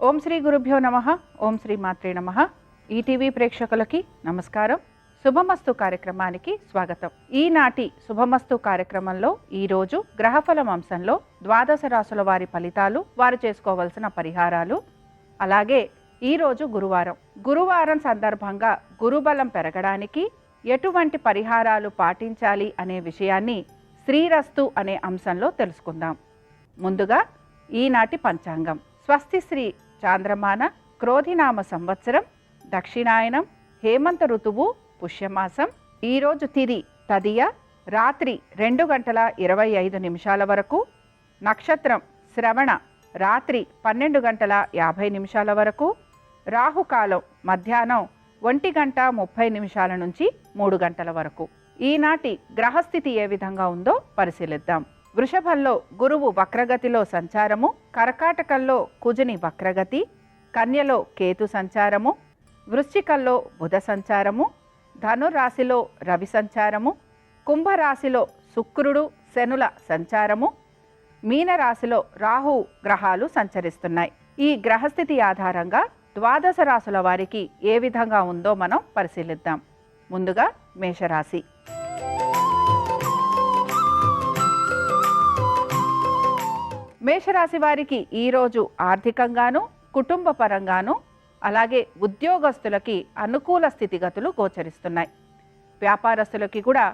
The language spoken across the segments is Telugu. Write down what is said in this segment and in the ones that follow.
ఓం శ్రీ గురుభ్యో నమః. ఓం శ్రీ మాత్రే నమః. ఈటీవీ ప్రేక్షకులకి నమస్కారం. శుభమస్తు కార్యక్రమానికి స్వాగతం. ఈనాటి శుభమస్తు కార్యక్రమంలో ఈరోజు గ్రహఫలం అంశంలో ద్వాదశ రాశుల వారి ఫలితాలు, వారు చేసుకోవలసిన పరిహారాలు, అలాగే ఈరోజు గురువారం సందర్భంగా గురుబలం పెరగడానికి ఎటువంటి పరిహారాలు పాటించాలి అనే విషయాన్ని శ్రీరస్తు అనే అంశంలో తెలుసుకుందాం. ముందుగా ఈనాటి పంచాంగం. స్వస్తి శ్రీ చాంద్రమాన క్రోధినామ సంవత్సరం, దక్షిణాయనం, హేమంత ఋతువు, పుష్యమాసం. ఈరోజు తిథి తదియ, రాత్రి 2:25 వరకు. నక్షత్రం శ్రవణ, రాత్రి 12:50 వరకు. రాహుకాలం మధ్యాహ్నం 1:30 నుంచి 3 వరకు. ఈనాటి గ్రహస్థితి ఏ విధంగా ఉందో పరిశీలిద్దాం. వృషభంలో గురువు వక్రగతిలో సంచారము, కర్కాటకంలో కుజుని వక్రగతి, కన్యలో కేతు సంచారము, వృశ్చికంలో బుధ సంచారము, ధనురాశిలో రవి సంచారము, కుంభరాశిలో శుక్రుడు శనుల సంచారము, మీనరాశిలో రాహు గ్రహాలు సంచరిస్తున్నాయి. ఈ గ్రహస్థితి ఆధారంగా ద్వాదశ రాశుల వారికి ఏ విధంగా ఉందో మనం పరిశీలిద్దాం. ముందుగా మేషరాశి. మేషరాశి వారికి ఈరోజు ఆర్థికంగాను, కుటుంబ పరంగాను, అలాగే ఉద్యోగస్తులకి అనుకూల స్థితిగతులు గోచరిస్తున్నాయి. వ్యాపారస్తులకి కూడా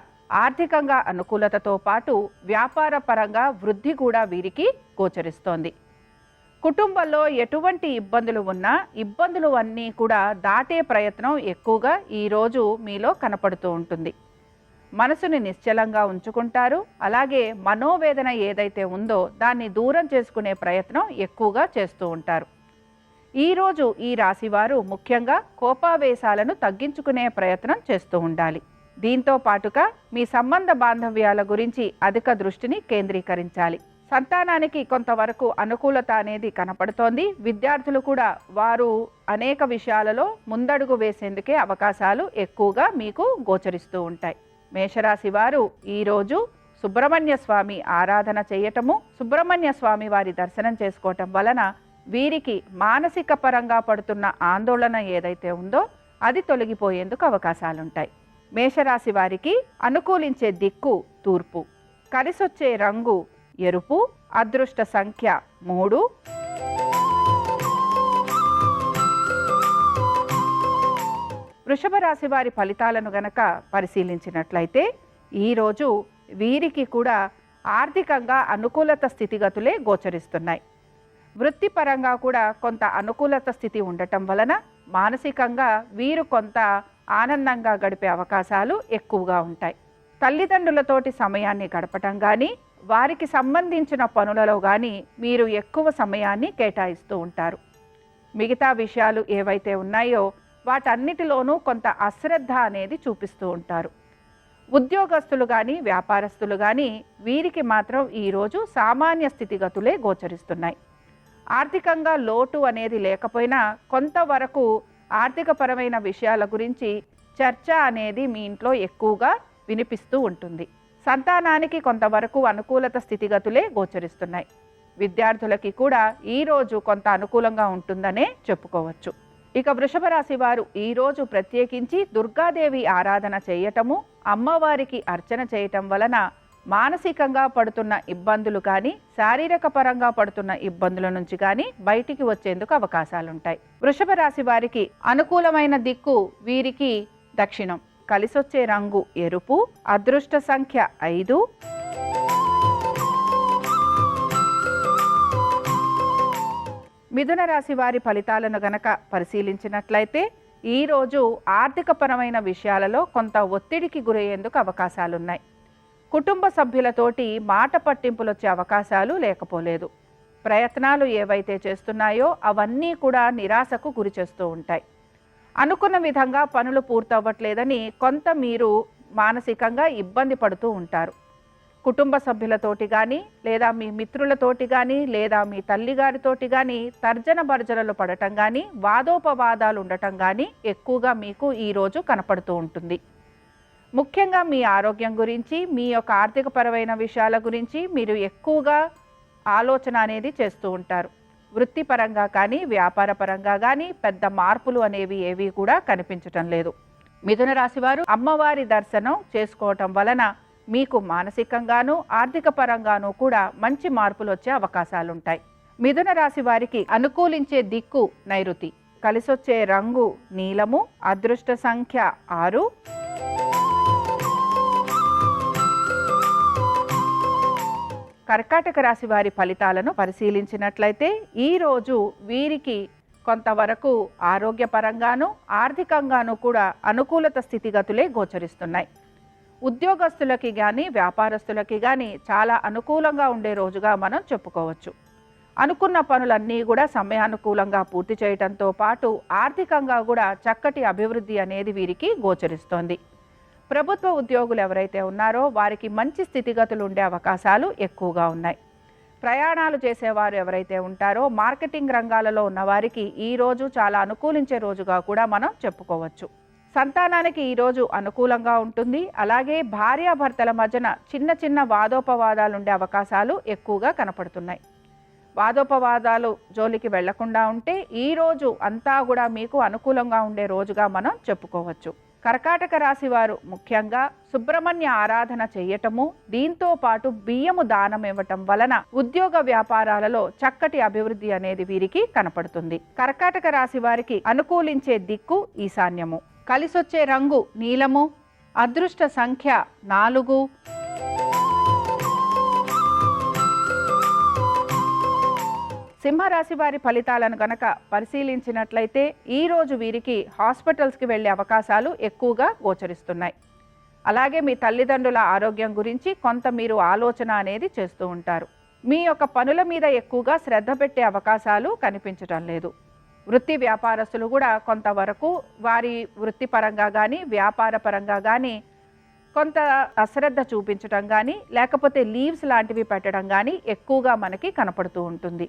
ఆర్థికంగా అనుకూలతతో పాటు వ్యాపార పరంగా వృద్ధి కూడా వీరికి గోచరిస్తోంది. కుటుంబంలో ఎటువంటి ఇబ్బందులు ఉన్నా ఇబ్బందులు అన్నీ కూడా దాటే ప్రయత్నం ఎక్కువగా ఈరోజు మీలో కనపడుతూ ఉంటుంది. మనసుని నిశ్చలంగా ఉంచుకుంటారు. అలాగే మనోవేదన ఏదైతే ఉందో దాన్ని దూరం చేసుకునే ప్రయత్నం ఎక్కువగా చేస్తూ ఉంటారు. ఈరోజు ఈ రాశివారు ముఖ్యంగా కోపావేశాలను తగ్గించుకునే ప్రయత్నం చేస్తూ ఉండాలి. దీంతో పాటుగా మీ సంబంధ బాంధవ్యాల గురించి అధిక దృష్టిని కేంద్రీకరించాలి. సంతానానికి కొంతవరకు అనుకూలత అనేది కనపడుతోంది. విద్యార్థులు కూడా వారు అనేక విషయాలలో ముందడుగు వేసేందుకే అవకాశాలు ఎక్కువగా మీకు గోచరిస్తూ ఉంటాయి. మేషరాశి వారు ఈరోజు సుబ్రహ్మణ్య స్వామి ఆరాధన చేయటము, సుబ్రహ్మణ్య స్వామి వారి దర్శనం చేసుకోవటం వలన వీరికి మానసిక పరంగా పడుతున్న ఆందోళన ఏదైతే ఉందో అది తొలగిపోయేందుకు అవకాశాలుంటాయి. మేషరాశి వారికి అనుకూలించే దిక్కు తూర్పు, కలిసొచ్చే రంగు ఎరుపు, అదృష్ట సంఖ్య 3. వృషభ రాశి వారి ఫలితాలను గనక పరిశీలించినట్లయితే ఈరోజు వీరికి కూడా ఆర్థికంగా అనుకూలత స్థితిగతులే గోచరిస్తున్నాయి. వృత్తిపరంగా కూడా కొంత అనుకూలత స్థితి ఉండటం వలన మానసికంగా వీరు కొంత ఆనందంగా గడిపే అవకాశాలు ఎక్కువగా ఉంటాయి. తల్లిదండ్రులతోటి సమయాన్ని గడపటం కానీ, వారికి సంబంధించిన పనులలో కానీ మీరు ఎక్కువ సమయాన్ని కేటాయిస్తూ ఉంటారు. మిగతా విషయాలు ఏవైతే ఉన్నాయో వాటన్నిటిలోనూ కొంత అశ్రద్ధ అనేది చూపిస్తూ ఉంటారు. ఉద్యోగస్తులు కానీ వ్యాపారస్తులు కానీ వీరికి మాత్రం ఈరోజు సామాన్య స్థితిగతులే గోచరిస్తున్నాయి. ఆర్థికంగా లోటు అనేది లేకపోయినా కొంతవరకు ఆర్థికపరమైన విషయాల గురించి చర్చ అనేది మీ ఇంట్లో ఎక్కువగా వినిపిస్తూ ఉంటుంది. సంతానానికి కొంతవరకు అనుకూలత స్థితిగతులే గోచరిస్తున్నాయి. విద్యార్థులకి కూడా ఈరోజు కొంత అనుకూలంగా ఉంటుందనే చెప్పుకోవచ్చు. ఇక వృషభ రాశి వారు ఈరోజు ప్రత్యేకించి దుర్గాదేవి ఆరాధన చేయటము, అమ్మవారికి అర్చన చేయటం వలన మానసికంగా పడుతున్న ఇబ్బందులు కానీ, శారీరక పరంగా పడుతున్న ఇబ్బందుల నుంచి కానీ బయటికి వచ్చేందుకు అవకాశాలుంటాయి. వృషభ రాశి వారికి అనుకూలమైన దిక్కు వీరికి దక్షిణం, కలిసొచ్చే రంగు ఎరుపు, అదృష్ట సంఖ్య 5. మిథున రాశి వారి ఫలితాలను గనక పరిశీలించినట్లయితే ఈరోజు ఆర్థికపరమైన విషయాలలో కొంత ఒత్తిడికి గురయ్యేందుకు అవకాశాలున్నాయి. కుటుంబ సభ్యులతోటి మాట పట్టింపులు వచ్చే అవకాశాలు లేకపోలేదు. ప్రయత్నాలు ఏవైతే చేస్తున్నాయో అవన్నీ కూడా నిరాశకు గురి చేస్తూ ఉంటాయి. అనుకున్న విధంగా పనులు పూర్తవ్వట్లేదని కొంత మీరు మానసికంగా ఇబ్బంది పడుతూ ఉంటారు. కుటుంబ సభ్యులతోటి కానీ, లేదా మీ మిత్రులతోటి కానీ, లేదా మీ తల్లిగారితోటి కానీ తర్జన భర్జనలు పడటం కానీ, వాదోపవాదాలు ఉండటం కానీ ఎక్కువగా మీకు ఈరోజు కనపడుతూ ఉంటుంది. ముఖ్యంగా మీ ఆరోగ్యం గురించి, మీ యొక్క ఆర్థికపరమైన విషయాల గురించి మీరు ఎక్కువగా ఆలోచన అనేది చేస్తూ ఉంటారు. వృత్తిపరంగా కానీ వ్యాపార పరంగా కానీ పెద్ద మార్పులు అనేవి ఏవి కూడా కనిపించటం లేదు. మిథున రాశి వారు అమ్మవారి దర్శనం చేసుకోవటం వలన మీకు మానసికంగాను ఆర్థిక పరంగాను కూడా మంచి మార్పులు వచ్చే అవకాశాలుంటాయి. మిథున రాశి వారికి అనుకూలించే దిక్కు నైరుతి, కలిసొచ్చే రంగు నీలము, అదృష్ట సంఖ్య 6. కర్కాటక రాశి వారి ఫలితాలను పరిశీలించినట్లయితే ఈరోజు వీరికి కొంతవరకు ఆరోగ్యపరంగాను ఆర్థికంగాను కూడా అనుకూలత స్థితిగతులే గోచరిస్తున్నాయి. ఉద్యోగస్తులకి కానీ వ్యాపారస్తులకి కానీ చాలా అనుకూలంగా ఉండే రోజుగా మనం చెప్పుకోవచ్చు. అనుకున్న పనులన్నీ కూడా సమయానుకూలంగా పూర్తి చేయడంతో పాటు ఆర్థికంగా కూడా చక్కటి అభివృద్ధి అనేది వీరికి గోచరిస్తోంది. ప్రభుత్వ ఉద్యోగులు ఎవరైతే ఉన్నారో వారికి మంచి స్థితిగతులు ఉండే అవకాశాలు ఎక్కువగా ఉన్నాయి. ప్రయాణాలు చేసేవారు ఎవరైతే ఉంటారో మార్కెటింగ్ రంగాలలో ఉన్నవారికి ఈరోజు చాలా అనుకూలించే రోజుగా కూడా మనం చెప్పుకోవచ్చు. సంతానానికి ఈరోజు అనుకూలంగా ఉంటుంది. అలాగే భార్యాభర్తల మధ్యన చిన్న చిన్న వాదోపవాదాలు ఉండే అవకాశాలు ఎక్కువగా కనపడుతున్నాయి. వాదోపవాదాలు జోలికి వెళ్లకుండా ఉంటే ఈరోజు అంతా కూడా మీకు అనుకూలంగా ఉండే రోజుగా మనం చెప్పుకోవచ్చు. కర్కాటక రాశి వారు ముఖ్యంగా సుబ్రహ్మణ్య ఆరాధన చేయటము, దీంతో పాటు బియ్యము దానం ఇవ్వటం వలన ఉద్యోగ వ్యాపారాలలో చక్కటి అభివృద్ధి అనేది వీరికి కనపడుతుంది. కర్కాటక రాశి వారికి అనుకూలించే దిక్కు ఈశాన్యము, కలిసొచ్చే రంగు నీలము, అదృష్ట సంఖ్య 4. సింహరాశి వారి ఫలితాలను గనక పరిశీలించినట్లయితే ఈరోజు వీరికి హాస్పిటల్స్కి వెళ్ళే అవకాశాలు ఎక్కువగా గోచరిస్తున్నాయి. అలాగే మీ తల్లిదండ్రుల ఆరోగ్యం గురించి కొంత మీరు ఆలోచన అనేది చేస్తూ ఉంటారు. మీ యొక్క పనుల మీద ఎక్కువగా శ్రద్ధ పెట్టే అవకాశాలు కనిపించటం లేదు. వృత్తి వ్యాపారస్తులు కూడా కొంతవరకు వారి వృత్తిపరంగా కానీ వ్యాపార పరంగా కానీ కొంత అశ్రద్ధ చూపించటం కానీ లేకపోతే లీవ్స్ లాంటివి పెట్టడం కానీ ఎక్కువగా మనకి కనపడుతూ ఉంటుంది.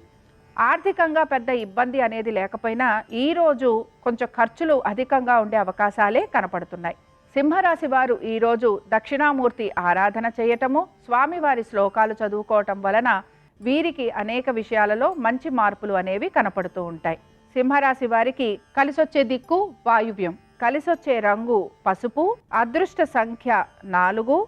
ఆర్థికంగా పెద్ద ఇబ్బంది అనేది లేకపోయినా ఈరోజు కొంచెం ఖర్చులు అధికంగా ఉండే అవకాశాలే కనపడుతున్నాయి. సింహరాశి వారు ఈరోజు దక్షిణామూర్తి ఆరాధన చేయటము, స్వామివారి శ్లోకాలు చదువుకోవటం వలన వీరికి అనేక విషయాలలో మంచి మార్పులు అనేవి కనపడుతూ ఉంటాయి. సింహరాశి వారికి కలిసొచ్చే దిక్కు వాయువ్యం, కలిసొచ్చే రంగు పసుపు, అదృష్ట సంఖ్య 4.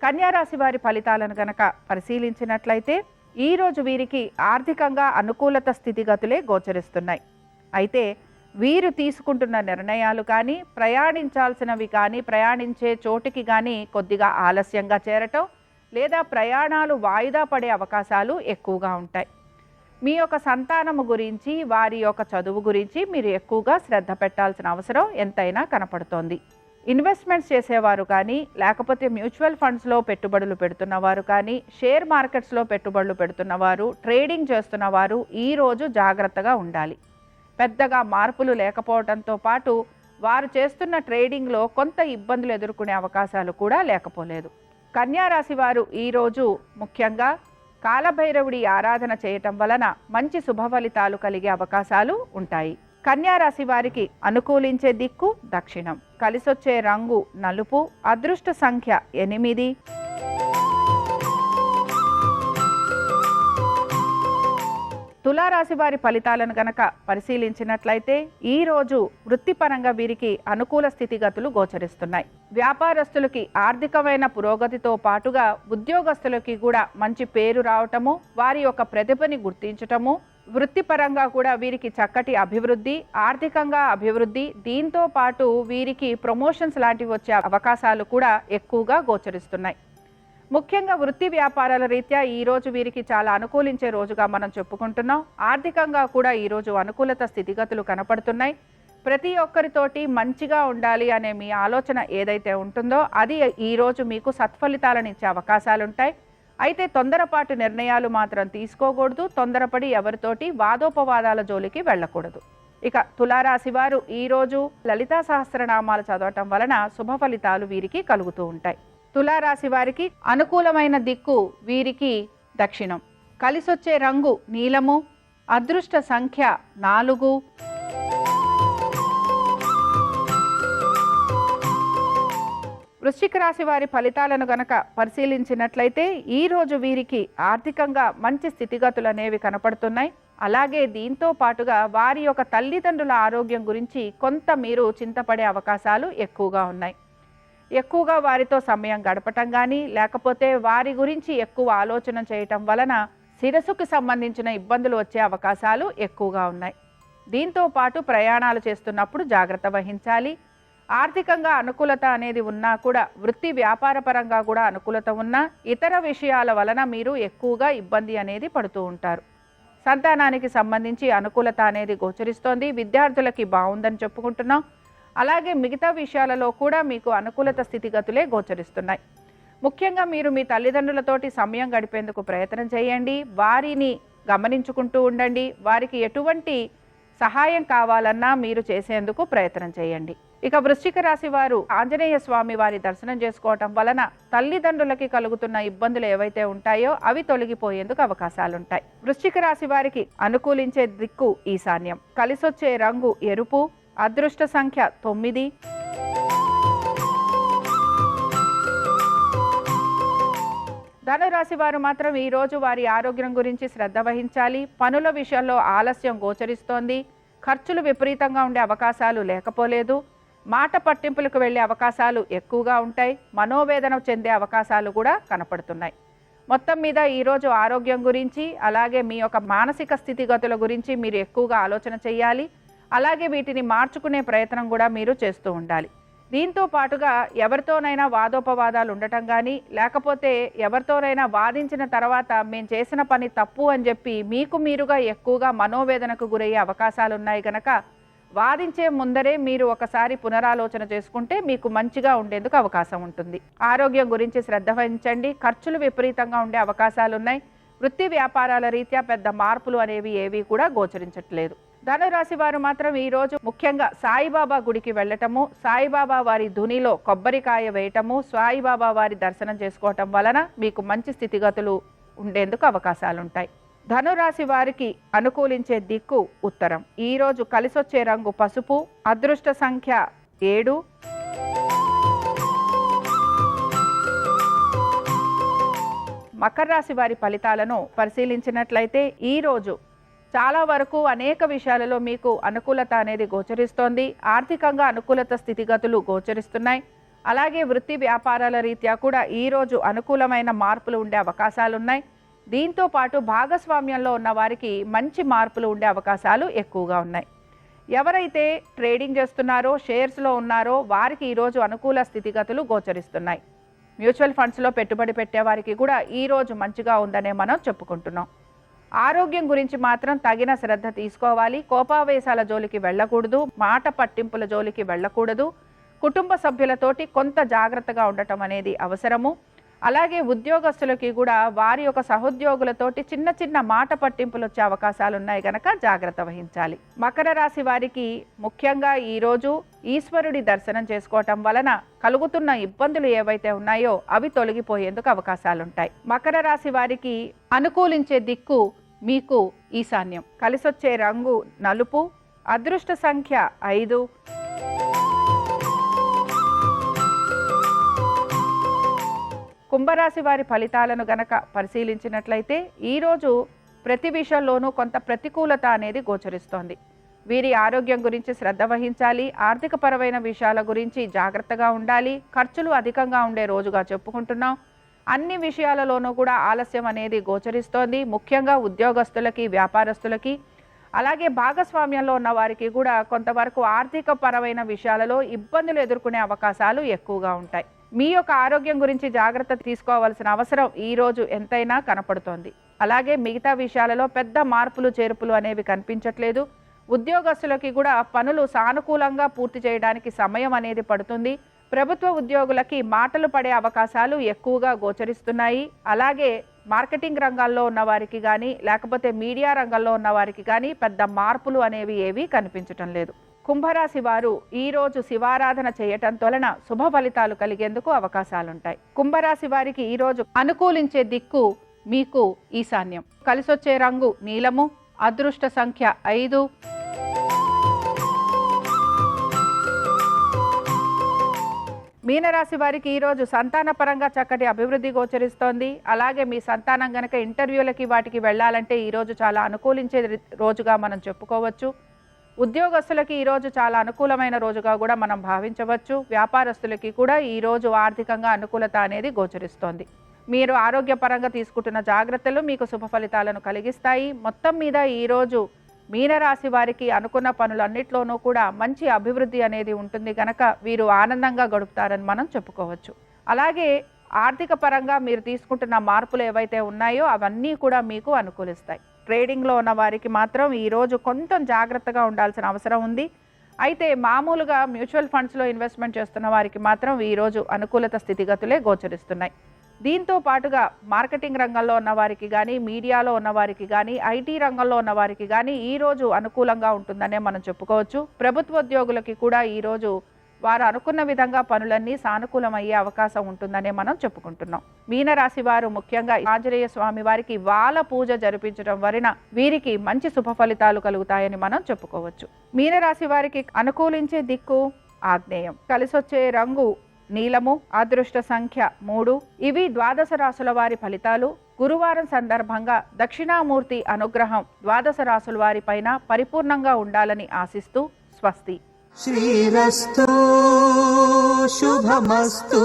కన్యారాశి వారి ఫలితాలను గనక పరిశీలించినట్లయితే ఈరోజు వీరికి ఆర్థికంగా అనుకూలత స్థితిగతులే గోచరిస్తున్నాయి. అయితే వీరు తీసుకుంటున్న నిర్ణయాలు కానీ ప్రయాణించాల్సినవి కానీ ప్రయాణించే చోటికి కానీ కొద్దిగా ఆలస్యంగా చేరటం లేదా ప్రయాణాలు వాయిదా పడే అవకాశాలు ఎక్కువగా ఉంటాయి. మీ యొక్క సంతానము గురించి వారి యొక్క చదువు గురించి మీరు ఎక్కువగా శ్రద్ధ పెట్టాల్సిన అవసరం ఎంతైనా కనపడుతోంది. ఇన్వెస్ట్మెంట్స్ చేసేవారు కానీ లేకపోతే మ్యూచువల్ ఫండ్స్లో పెట్టుబడులు పెడుతున్నవారు కానీ షేర్ మార్కెట్స్లో పెట్టుబడులు పెడుతున్నవారు ట్రేడింగ్ చేస్తున్నవారు ఈరోజు జాగ్రత్తగా ఉండాలి. పెద్దగా మార్పులు లేకపోవడంతో పాటు వారు చేస్తున్న ట్రేడింగ్లో కొంత ఇబ్బందులు ఎదుర్కొనే అవకాశాలు కూడా లేకపోలేదు. కన్యారాశి వారు ఈరోజు ముఖ్యంగా కాలభైరవుడి ఆరాధన చేయటం వలన మంచి శుభ ఫలితాలు కలిగే అవకాశాలు ఉంటాయి. కన్యారాశి వారికి అనుకూలించే దిక్కు దక్షిణం, కలిసొచ్చే రంగు నలుపు, అదృష్ట సంఖ్య 8. తులారాశి వారి ఫలితాలను గనక పరిశీలించినట్లయితే ఈరోజు వృత్తిపరంగా వీరికి అనుకూల స్థితిగతులు గోచరిస్తున్నాయి. వ్యాపారస్తులకి ఆర్థికమైన పురోగతితో పాటుగా ఉద్యోగస్తులకి కూడా మంచి పేరు రావటము, వారి యొక్క ప్రతిభని గుర్తించటము, వృత్తిపరంగా కూడా వీరికి చక్కటి అభివృద్ధి, ఆర్థికంగా అభివృద్ధి, దీంతో పాటు వీరికి ప్రమోషన్స్ లాంటివి వచ్చే అవకాశాలు కూడా ఎక్కువగా గోచరిస్తున్నాయి. ముఖ్యంగా వృత్తి వ్యాపారాల రీత్యా ఈరోజు వీరికి చాలా అనుకూలించే రోజుగా మనం చెప్పుకుంటున్నాం. ఆర్థికంగా కూడా ఈరోజు అనుకూలత స్థితిగతులు కనపడుతున్నాయి. ప్రతి ఒక్కరితోటి మంచిగా ఉండాలి అనే మీ ఆలోచన ఏదైతే ఉంటుందో అది ఈరోజు మీకు సత్ఫలితాలను ఇచ్చే అవకాశాలుంటాయి. అయితే తొందరపాటు నిర్ణయాలు మాత్రం తీసుకోకూడదు. తొందరపడి ఎవరితోటి వాదోపవాదాల జోలికి వెళ్ళకూడదు. ఇక తులారాశి వారు ఈరోజు లలితా సహస్రనామాలు చదవటం వలన శుభ ఫలితాలు వీరికి కలుగుతూ ఉంటాయి. తులారాశి వారికి అనుకూలమైన దిక్కు వీరికి దక్షిణం, కలిసొచ్చే రంగు నీలము, అదృష్ట సంఖ్య 4. వృశ్చిక రాశి వారి ఫలితాలను గనక పరిశీలించినట్లయితే ఈరోజు వీరికి ఆర్థికంగా మంచి స్థితిగతులు అనేవి కనపడుతున్నాయి. అలాగే దీంతో పాటుగా వారి యొక్క తల్లిదండ్రుల ఆరోగ్యం గురించి కొంత మీరు చింతపడే అవకాశాలు ఎక్కువగా ఉన్నాయి. ఎక్కువగా వారితో సమయం గడపటం కానీ లేకపోతే వారి గురించి ఎక్కువ ఆలోచన చేయటం వలన శిరస్సుకు సంబంధించిన ఇబ్బందులు వచ్చే అవకాశాలు ఎక్కువగా ఉన్నాయి. దీంతో పాటు ప్రయాణాలు చేస్తున్నప్పుడు జాగ్రత్త వహించాలి. ఆర్థికంగా అనుకూలత అనేది ఉన్నా కూడా వృత్తి వ్యాపార పరంగా కూడా అనుకూలత ఉన్నా ఇతర విషయాల వలన మీరు ఎక్కువగా ఇబ్బంది అనేది పడుతూ ఉంటారు. సంతానానికి సంబంధించి అనుకూలత అనేది గోచరిస్తోంది. విద్యార్థులకి బాగుందని చెప్పుకుంటున్నాం. అలాగే మిగతా విషయాలలో కూడా మీకు అనుకూలత స్థితిగతులే గోచరిస్తున్నాయి. ముఖ్యంగా మీరు మీ తల్లిదండ్రులతోటి సమయం గడిపేందుకు ప్రయత్నం చేయండి. వారిని గమనించుకుంటూ ఉండండి. వారికి ఎటువంటి సహాయం కావాలన్నా మీరు చేసేందుకు ప్రయత్నం చేయండి. ఇక వృశ్చిక రాశి వారు ఆంజనేయ స్వామి వారి దర్శనం చేసుకోవటం వలన తల్లిదండ్రులకి కలుగుతున్న ఇబ్బందులు ఏవైతే ఉంటాయో అవి తొలగిపోయేందుకు అవకాశాలుంటాయి. వృశ్చిక రాశి వారికి అనుకూలించే దిక్కు ఈశాన్యం. కలిసొచ్చే రంగు ఎరుపు. అదృష్ట సంఖ్య 9. ధనురాశి వారు మాత్రం ఈరోజు వారి ఆరోగ్యం గురించి శ్రద్ధ వహించాలి. పనుల విషయంలో ఆలస్యం గోచరిస్తోంది. ఖర్చులు విపరీతంగా ఉండే అవకాశాలు లేకపోలేదు. మాట పట్టింపులకు వెళ్ళే అవకాశాలు ఎక్కువగా ఉంటాయి. మనోవేదన చెందే అవకాశాలు కూడా కనపడుతున్నాయి. మొత్తం మీద ఈరోజు ఆరోగ్యం గురించి అలాగే మీ యొక్క మానసిక స్థితిగతుల గురించి మీరు ఎక్కువగా ఆలోచన చేయాలి. అలాగే వీటిని మార్చుకునే ప్రయత్నం కూడా మీరు చేస్తూ ఉండాలి. దీంతో పాటుగా ఎవరితోనైనా వాదోపవాదాలు ఉండటం కానీ లేకపోతే ఎవరితోనైనా వాదించిన తర్వాత మేము చేసిన పని తప్పు అని చెప్పి మీకు మీరుగా ఎక్కువగా మనోవేదనకు గురయ్యే అవకాశాలు ఉన్నాయి కనుక వాదించే ముందరే మీరు ఒకసారి పునరాలోచన చేసుకుంటే మీకు మంచిగా ఉండేందుకు అవకాశం ఉంటుంది. ఆరోగ్యం గురించి శ్రద్ధ వహించండి. ఖర్చులు విపరీతంగా ఉండే అవకాశాలు ఉన్నాయి. వృత్తి వ్యాపారాల రీత్యా పెద్ద మార్పులు అనేవి ఏవి కూడా గోచరించట్లేదు. ధనురాశి వారు మాత్రం ఈరోజు ముఖ్యంగా సాయిబాబా గుడికి వెళ్ళటము, సాయిబాబా వారి ధునిలో కొబ్బరికాయ వేయటము, సాయిబాబా వారి దర్శనం చేసుకోవటం వలన మీకు మంచి స్థితిగతులు ఉండేందుకు అవకాశాలుంటాయి. ధనురాశి వారికి అనుకూలించే దిక్కు ఉత్తరం. ఈరోజు కలిసొచ్చే రంగు పసుపు. అదృష్ట సంఖ్య 7. మకర రాశి వారి ఫలితాలను పరిశీలించినట్లయితే ఈరోజు చాలా వరకు అనేక విషయాలలో మీకు అనుకూలత అనేది గోచరిస్తోంది. ఆర్థికంగా అనుకూలత స్థితిగతులు గోచరిస్తున్నాయి. అలాగే వృత్తి వ్యాపారాల రీత్యా కూడా ఈరోజు అనుకూలమైన మార్పులు ఉండే అవకాశాలున్నాయి. దీంతో పాటు భాగస్వామ్యంలో ఉన్న వారికి మంచి మార్పులు ఉండే అవకాశాలు ఎక్కువగా ఉన్నాయి. ఎవరైతే ట్రేడింగ్ చేస్తున్నారో షేర్స్లో ఉన్నారో వారికి ఈరోజు అనుకూల స్థితిగతులు గోచరిస్తున్నాయి. మ్యూచువల్ ఫండ్స్లో పెట్టుబడి పెట్టే వారికి కూడా ఈరోజు మంచిగా ఉందనే మనం చెప్పుకుంటున్నాం. ఆరోగ్యం గురించి మాత్రం తగిన శ్రద్ధ తీసుకోవాలి. కోపావేశాల జోలికి వెళ్ళకూడదు. మాట పట్టింపుల జోలికి వెళ్ళకూడదు. కుటుంబ సభ్యులతోటి కొంత జాగ్రత్తగా ఉండటం అనేది అవసరము. అలాగే ఉద్యోగస్తులకి కూడా వారి యొక్క సహోద్యోగులతోటి చిన్న చిన్న మాట పట్టింపులు వచ్చే అవకాశాలు ఉన్నాయి కనుక జాగ్రత్త వహించాలి. మకర రాశి వారికి ముఖ్యంగా ఈరోజు ఈశ్వరుడి దర్శనం చేసుకోవటం వలన కలుగుతున్న ఇబ్బందులు ఏవైతే ఉన్నాయో అవి తొలగిపోయేందుకు అవకాశాలుంటాయి. మకర రాశి వారికి అనుకూలించే దిక్కు మీకు ఈశాన్యం. కలిసొచ్చే రంగు నలుపు. అదృష్ట సంఖ్య 5. కుంభరాశి వారి ఫలితాలను గనక పరిశీలించినట్లయితే ఈరోజు ప్రతి విషయంలోనూ కొంత ప్రతికూలత అనేది గోచరిస్తోంది. వీరి ఆరోగ్యం గురించి శ్రద్ధ వహించాలి. ఆర్థికపరమైన విషయాల గురించి జాగ్రత్తగా ఉండాలి. ఖర్చులు అధికంగా ఉండే రోజుగా చెప్పుకుంటున్నాం. అన్ని విషయాలలోనూ కూడా ఆలస్యం అనేది గోచరిస్తోంది. ముఖ్యంగా ఉద్యోగస్తులకి, వ్యాపారస్తులకి, అలాగే భాగస్వామ్యంలో ఉన్న వారికి కూడా కొంతవరకు ఆర్థిక పరమైన విషయాలలో ఇబ్బందులు ఎదుర్కొనే అవకాశాలు ఎక్కువగా ఉంటాయి. మీ యొక్క ఆరోగ్యం గురించి జాగ్రత్త తీసుకోవాల్సిన అవసరం ఈరోజు ఎంతైనా కనపడుతోంది. అలాగే మిగతా విషయాలలో పెద్ద మార్పులు చేర్పులు అనేవి కనిపించట్లేదు. ఉద్యోగస్తులకి కూడా పనులు సానుకూలంగా పూర్తి చేయడానికి సమయం అనేది పడుతుంది. ప్రభుత్వ ఉద్యోగులకి మాటలు పడే అవకాశాలు ఎక్కువగా గోచరిస్తున్నాయి. అలాగే మార్కెటింగ్ రంగాల్లో ఉన్న వారికి కానీ లేకపోతే మీడియా రంగంలో ఉన్న వారికి కానీ పెద్ద మార్పులు అనేవి ఏవి కనిపించటం లేదు. కుంభరాశి వారు ఈరోజు శివారాధన చేయటం వలన శుభ ఫలితాలు కలిగేందుకు అవకాశాలుంటాయి. కుంభరాశి వారికి ఈరోజు అనుకూలించే దిక్కు మీకు ఈశాన్యం. కలిసొచ్చే రంగు నీలము. అదృష్ట సంఖ్య 5. మీనరాశి వారికి ఈరోజు సంతాన పరంగా చక్కటి అభివృద్ధి గోచరిస్తోంది. అలాగే మీ సంతానం గనక ఇంటర్వ్యూలకి వాటికి వెళ్ళాలంటే ఈరోజు చాలా అనుకూలించే రోజుగా మనం చెప్పుకోవచ్చు. ఉద్యోగస్తులకి ఈరోజు చాలా అనుకూలమైన రోజుగా కూడా మనం భావించవచ్చు. వ్యాపారస్తులకి కూడా ఈరోజు ఆర్థికంగా అనుకూలత అనేది గోచరిస్తోంది. మీరు ఆరోగ్యపరంగా తీసుకుంటున్న జాగ్రత్తలు మీకు శుభ ఫలితాలను కలిగిస్తాయి. మొత్తం మీద ఈరోజు మీనరాశి వారికి అనుకున్న పనులన్నిట్లోనూ కూడా మంచి అభివృద్ధి అనేది ఉంటుంది కనుక వీరు ఆనందంగా గడుపుతారని మనం చెప్పుకోవచ్చు. అలాగే ఆర్థిక పరంగా మీరు తీసుకుంటున్న మార్పులు ఏవైతే ఉన్నాయో అవన్నీ కూడా మీకు అనుకూలిస్తాయి. ట్రేడింగ్లో ఉన్న వారికి మాత్రం ఈరోజు కొంచెం జాగ్రత్తగా ఉండాల్సిన అవసరం ఉంది. అయితే మామూలుగా మ్యూచువల్ ఫండ్స్లో ఇన్వెస్ట్మెంట్ చేస్తున్న వారికి మాత్రం ఈరోజు అనుకూలత స్థితిగతులే గోచరిస్తున్నాయి. దీంతో పాటుగా మార్కెటింగ్ రంగంలో ఉన్న వారికి కానీ, మీడియాలో ఉన్న వారికి కానీ, ఐటీ రంగంలో ఉన్న వారికి కానీ ఈరోజు అనుకూలంగా ఉంటుందనే మనం చెప్పుకోవచ్చు. ప్రభుత్వోద్యోగులకి కూడా ఈరోజు వారు అనుకున్న విధంగా పనులన్నీ సానుకూలమయ్యే అవకాశం ఉంటుందనే మనం చెప్పుకుంటున్నాం. మీనరాశి వారు ముఖ్యంగా ఆంజనేయ స్వామి వారికి వాల పూజ జరిపించడం వలన వీరికి మంచి శుభ ఫలితాలు కలుగుతాయని మనం చెప్పుకోవచ్చు. మీనరాశి వారికి అనుకూలించే దిక్కు ఆగ్నేయం, కలిసొచ్చే రంగు నీలము, అదృష్ట సంఖ్య 3. ఇవి ద్వాదశ రాశుల వారి ఫలితాలు. గురువారం సందర్భంగా దక్షిణామూర్తి అనుగ్రహం ద్వాదశ రాశుల వారి పైన పరిపూర్ణంగా ఉండాలని ఆశిస్తూ స్వస్తి. శ్రీరస్తు శుభమస్తు.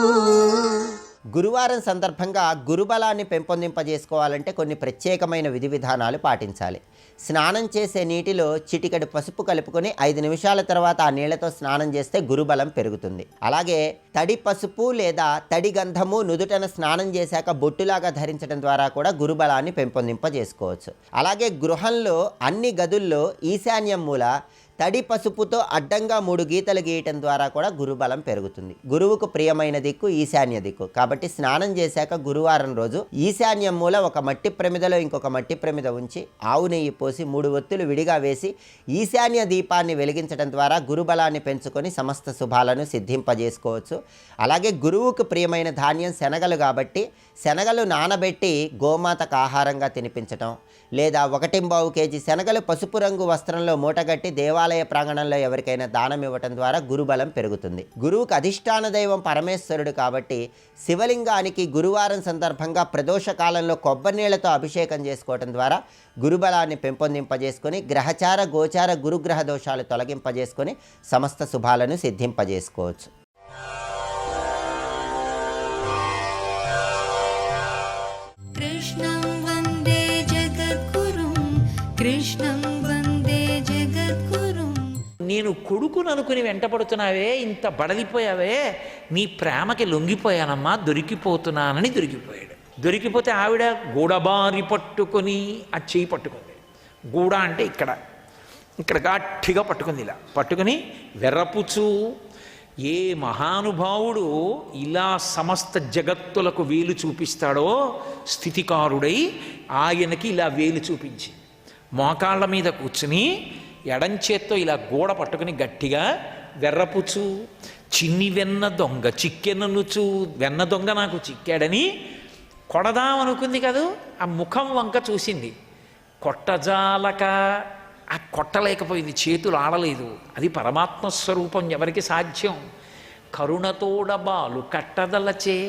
గురువారం సందర్భంగా గురుబలాన్ని పెంపొందింపజేసుకోవాలంటే కొన్ని ప్రత్యేకమైన విధి విధానాలు పాటించాలి. స్నానం చేసే నీటిలో చిటికెడు పసుపు కలుపుకొని 5 నిమిషాల తర్వాత ఆ నీళ్లతో స్నానం చేస్తే గురుబలం పెరుగుతుంది. అలాగే తడి పసుపు లేదా తడి గంధము నుదుటన స్నానం చేశాక బొట్టులాగా ధరించడం ద్వారా కూడా గురుబలాన్ని పెంపొందింపజేసుకోవచ్చు. అలాగే గృహంలో అన్ని గదుల్లో ఈశాన్యం మూల తడి పసుపుతో అడ్డంగా 3 గీతలు గీయటం ద్వారా కూడా గురుబలం పెరుగుతుంది. గురువుకు ప్రియమైన దిక్కు ఈశాన్య దిక్కు కాబట్టి స్నానం చేశాక గురువారం రోజు ఈశాన్యం మూల ఒక మట్టి ప్రమిదలో ఇంకొక మట్టి ప్రమిద ఉంచి ఆవు నెయ్యి పోసి 3 ఒత్తులు విడిగా వేసి ఈశాన్య దీపాన్ని వెలిగించడం ద్వారా గురుబలాన్ని పెంచుకొని సమస్త శుభాలను సిద్ధింపజేసుకోవచ్చు. అలాగే గురువుకు ప్రియమైన ధాన్యం శనగలు కాబట్టి శనగలు నానబెట్టి గోమాతకు ఆహారంగా తినిపించటం లేదా 1.25 కేజీ శనగలు పసుపు రంగు వస్త్రంలో మూటగట్టి దేవాలయ ప్రాంగణంలో ఎవరికైనా దానం ఇవ్వటం ద్వారా గురుబలం పెరుగుతుంది. గురువుకు అధిష్టాన దైవం పరమేశ్వరుడు కాబట్టి శివలింగానికి గురువారం సందర్భంగా ప్రదోష కాలంలో కొబ్బరి నీళ్లతో అభిషేకం చేసుకోవటం ద్వారా గురుబలాన్ని పెంపొందింపజేసుకొని గ్రహచార గోచార గురుగ్రహ దోషాలు తొలగింపజేసుకొని సమస్త శుభాలను సిద్ధింపజేసుకోవచ్చు. నేను కొడుకును అనుకుని వెంటపడుతున్నావే, ఇంత బడలిపోయావే, నీ ప్రేమకి లొంగిపోయానమ్మా, దొరికిపోతున్నానని దొరికిపోయాడు. దొరికిపోతే ఆవిడ గూడబారి పట్టుకొని ఆ చేయి పట్టుకుంది. గూడ అంటే ఇక్కడ గట్టిగా పట్టుకుంది. ఇలా పట్టుకుని వెర్రపుచు ఏ మహానుభావుడు ఇలా సమస్త జగత్తులకు వేలు చూపిస్తాడో స్థితికారుడై ఆయనకి ఇలా వేలు చూపించి మోకాళ్ళ మీద కూర్చుని ఎడంచేత్తో ఇలా గోడ పట్టుకుని గట్టిగా వెర్రపుచు చిన్ని వెన్న దొంగ చిక్కెననుచు, వెన్న దొంగ నాకు చిక్కాడని కొడదామనుకుంది కదూ, ఆ ముఖం వంక చూసింది. కొట్టజాలక ఆ కొట్టలేకపోయింది, చేతులు ఆడలేదు. అది పరమాత్మ స్వరూపం, ఎవరికి సాధ్యం? కరుణతోడబాలు కట్టదలచే,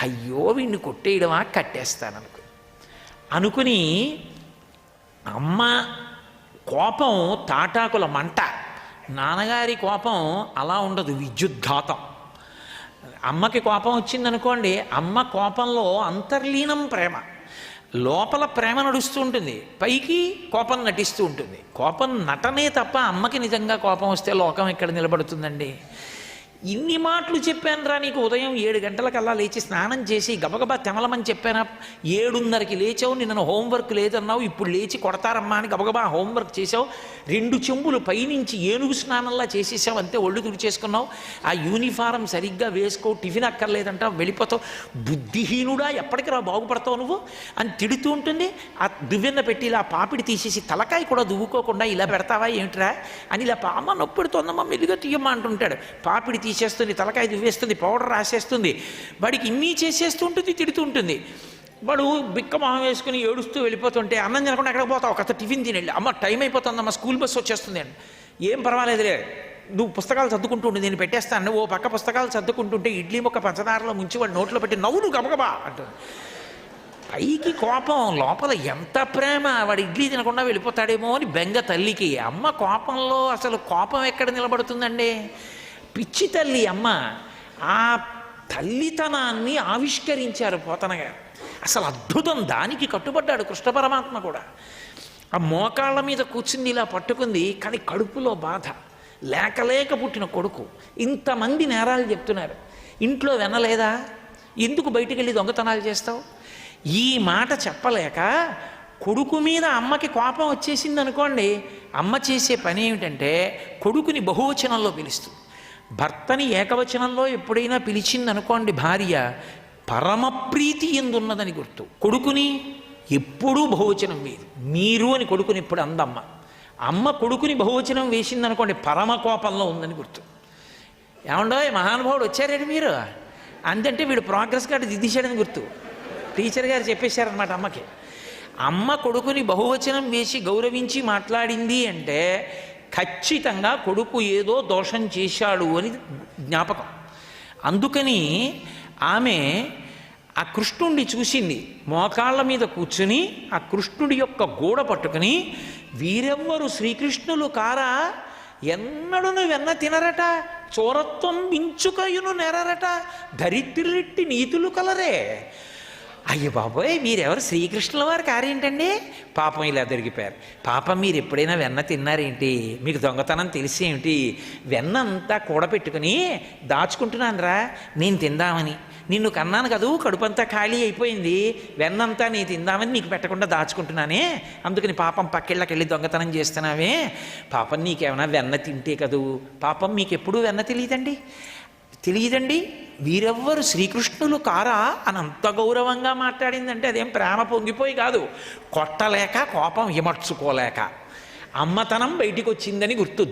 అయ్యో వీడిని కొట్టేయడమా, కట్టేస్తాననుకుని అమ్మ కోపం తాటాకుల మంట. నాన్నగారి కోపం అలా ఉండదు, విద్యుద్ఘాతం. అమ్మకి కోపం వచ్చిందనుకోండి, అమ్మ కోపంలో అంతర్లీనం ప్రేమ, లోపల ప్రేమ నడుస్తూ ఉంటుంది, పైకి కోపం నటిస్తూ ఉంటుంది. కోపం నటనే తప్ప అమ్మకి నిజంగా కోపం వస్తే లోకం ఎక్కడ నిలబడుతుందండి? ఇన్ని మాటలు చెప్పాను రా నీకు, ఉదయం 7 గంటలకల్లా లేచి స్నానం చేసి గబగబా తెమలమని చెప్పానా? 7:30కి లేచావు, నిన్న హోంవర్క్ లేదన్నావు, ఇప్పుడు లేచి కొడతారమ్మా అని గబగబా హోంవర్క్ చేసావు. 2 చెంబులు పైనుంచి ఏనుగు స్నానంలా చేసేసావు, అంతే ఒళ్ళు తుడిచేసుకున్నావు. ఆ యూనిఫారం సరిగ్గా వేసుకో, టిఫిన్ అక్కర్లేదంటావు, వెళ్ళిపోతావు. బుద్ధిహీనుడా, ఎప్పటికి రా బాగుపడతావు నువ్వు అని తిడుతూ ఉంటుంది. ఆ దువ్వెన్న పెట్టి ఇలా పాపిడి తీసేసి తలకాయ కూడా దువ్వుకోకుండా ఇలా పెడతావా ఏమిట్రా అని ఇలా అమ్మ నొప్పి పెడుతోందమ్మా మెల్లిగా తీయమ్మా అంటుంటాడు. పాపిడి తీసేస్తుంది, తలకాయ దువ్వేస్తుంది, పౌడర్ రాసేస్తుంది, వాడికి ఇన్ని చేసేస్తూ ఉంటుంది, తిడుతూ ఉంటుంది. వాడు బిక్క మొహం వేసుకుని ఏడుస్తూ వెళ్ళిపోతుంటే అన్నం తినకుండా ఎక్కడికి పోతావు, ఒక టిఫిన్ తినేళ్ళి, అమ్మ టైం అయిపోతుందమ్మా స్కూల్ బస్సు వచ్చేస్తుంది అండి. ఏం పర్వాలేదులే నువ్వు పుస్తకాలు చదువుకుంటుండే నేను పెట్టేస్తాను, ఓ పక్క పుస్తకాలు చదువుకుంటుంటే ఇడ్లీ ముక్క పంచదారలో ముంచి వాడు నోట్లో పెట్టి నవ్వు నువ్వు గబగబా అంటుంది. పైకి కోపం, లోపల ఎంత ప్రేమ, వాడు ఇడ్లీ తినకుండా వెళ్ళిపోతాడేమో అని బెంగ తల్లికి. అమ్మ కోపంలో అసలు కోపం ఎక్కడ నిలబడుతుందండి? పిచ్చి తల్లి అమ్మ. ఆ తల్లితనాన్ని ఆవిష్కరించారు పోతన గారు. అసలు అద్భుతం, దానికి కట్టుబడ్డాడు కృష్ణ పరమాత్మ కూడా. ఆ మోకాళ్ళ మీద కూర్చుంది, ఇలా పట్టుకుంది, కానీ కడుపులో బాధ, లేక పుట్టిన కొడుకు, ఇంతమంది నేరాలు చెప్తున్నారు, ఇంట్లో వినలేదా, ఎందుకు బయటికి వెళ్ళి దొంగతనాలు చేస్తావు? ఈ మాట చెప్పలేక కొడుకు మీద అమ్మకి కోపం వచ్చేసింది అనుకోండి, అమ్మ చేసే పని ఏమిటంటే కొడుకుని బహువచనంలో పిలుస్తుంది. భర్తని ఏకవచనంలో ఎప్పుడైనా పిలిచింది అనుకోండి భార్య, పరమప్రీతి ఎందున్నదని గుర్తు. కొడుకుని ఎప్పుడూ బహువచనం వేది, మీరు అని కొడుకుని ఎప్పుడు అందమ్మ. అమ్మ కొడుకుని బహువచనం వేసిందనుకోండి పరమ కోపంలో ఉందని గుర్తు. ఏమండో మహానుభావుడు వచ్చారండి మీరు అందంటే వీడు ప్రోగ్రెస్ కార్డు దిద్దేశాడని గుర్తు. టీచర్ గారు చెప్పేశారనమాట అమ్మకి. అమ్మ కొడుకుని బహువచనం వేసి గౌరవించి మాట్లాడింది అంటే ఖచ్చితంగా కొడుకు ఏదో దోషం చేశాడు అని జ్ఞాపకం. అందుకని ఆమె ఆ కృష్ణుణ్ణి చూసింది, మోకాళ్ళ మీద కూర్చుని ఆ కృష్ణుడి యొక్క గూడ పట్టుకుని, వీరెవ్వరు శ్రీకృష్ణులు కారా, ఎన్నడును వెన్న తినరట, చోరత్వం మించుకయును నెరరట, దరిద్రులిట్టి నీతులు కలరే. అయ్యో బాబోయ్, మీరెవరు శ్రీకృష్ణుల వారి కారేంటండి? పాపం ఇలా దొరికిపోయారు. పాపం మీరు ఎప్పుడైనా వెన్న తిన్నారేంటి? మీకు దొంగతనం తెలిసేమిటి? వెన్న అంతా కూడపెట్టుకుని దాచుకుంటున్నానురా నేను తిందామని. నిన్ను కన్నాను కదూ, కడుపంతా ఖాళీ అయిపోయింది, వెన్నంతా నీ తిందామని నీకు పెట్టకుండా దాచుకుంటున్నానే, అందుకని పాపం పక్కిళ్ళకెళ్ళి దొంగతనం చేస్తున్నావే. పాపం నీకేమైనా వెన్న తింటే కదూ, పాపం మీకు ఎప్పుడూ వెన్న తెలియదండి. వీరెవ్వరు శ్రీకృష్ణులు కారా అని అంత గౌరవంగా మాట్లాడిందంటే అదేం ప్రేమ పొంగిపోయి కాదు, కొట్టలేక కోపం ఇమర్చుకోలేక అమ్మతనం బయటికి వచ్చిందని గుర్తు.